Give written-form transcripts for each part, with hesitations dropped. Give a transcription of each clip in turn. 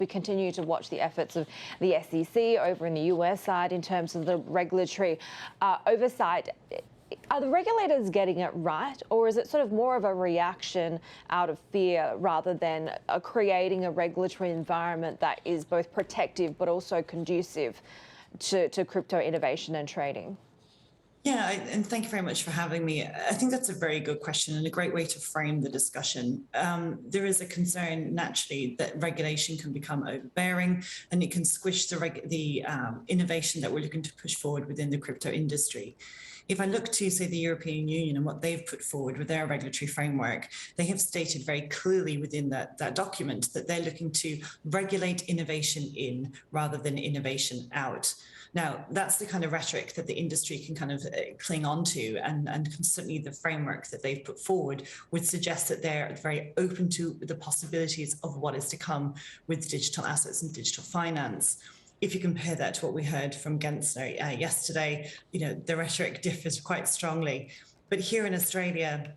We continue to watch the efforts of the SEC over in the US side in terms of the regulatory oversight. Are the regulators getting it right, or is it sort of more of a reaction out of fear rather than creating a regulatory environment that is both protective but also conducive to crypto innovation and trading? Yeah, and thank you very much for having me. I think that's a very good question and a great way to frame the discussion. There is a concern, naturally, that regulation can become overbearing and it can squish the innovation that we're looking to push forward within the crypto industry. If I look to, say, the European Union and what they've put forward with their regulatory framework, they have stated very clearly within that document that they're looking to regulate innovation in rather than innovation out. Now, that's the kind of rhetoric that the industry can kind of cling on to, and certainly the framework that they've put forward would suggest that they're very open to the possibilities of what is to come with digital assets and digital finance. If you compare that to what we heard from Gensler yesterday, the rhetoric differs quite strongly. But here in Australia,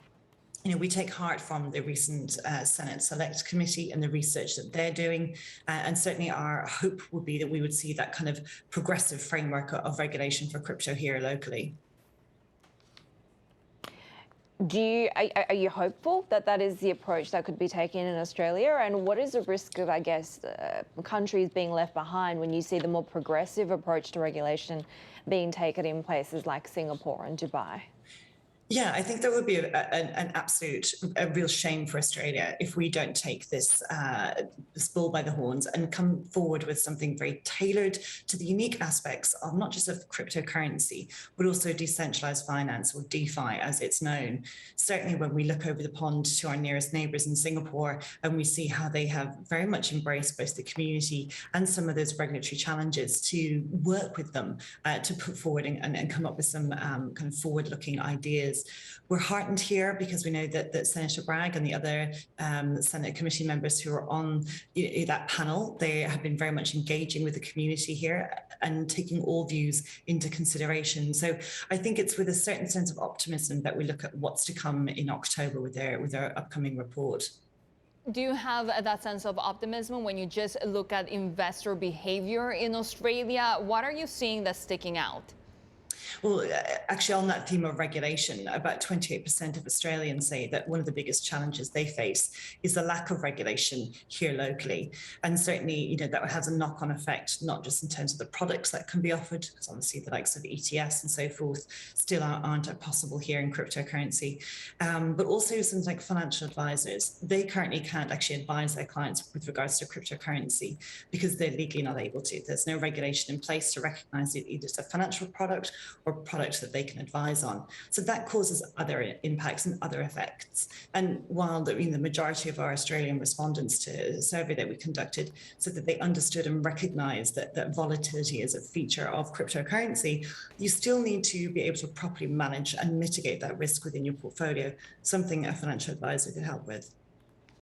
we take heart from the recent Senate Select Committee and the research that they're doing. And certainly our hope would be that we would see that kind of progressive framework of regulation for crypto here locally. Are you hopeful that that is the approach that could be taken in Australia? And what is the risk of, countries being left behind when you see the more progressive approach to regulation being taken in places like Singapore and Dubai? Yeah, I think that would be a real shame for Australia if we don't take this bull by the horns and come forward with something very tailored to the unique aspects of not just of cryptocurrency, but also decentralized finance, or DeFi as it's known. Certainly when we look over the pond to our nearest neighbors in Singapore and we see how they have very much embraced both the community and some of those regulatory challenges to work with them to put forward and come up with some kind of forward-looking ideas. We're heartened here because we know that Senator Bragg and the other Senate committee members who are on that panel, they have been very much engaging with the community here and taking all views into consideration. So I think it's with a certain sense of optimism that we look at what's to come in October with their upcoming report. Do you have that sense of optimism when you just look at investor behavior in Australia? What are you seeing that's sticking out? Well, actually, on that theme of regulation, about 28% of Australians say that one of the biggest challenges they face is the lack of regulation here locally. And certainly, that has a knock-on effect, not just in terms of the products that can be offered, because obviously the likes of ETFs and so forth still aren't possible here in cryptocurrency, but also things like financial advisors. They currently can't actually advise their clients with regards to cryptocurrency because they're legally not able to. There's no regulation in place to recognize it either as a financial product or products that they can advise on. So that causes other impacts and other effects. And while the majority of our Australian respondents to the survey that we conducted said that they understood and recognized that volatility is a feature of cryptocurrency, you still need to be able to properly manage and mitigate that risk within your portfolio, something a financial advisor could help with.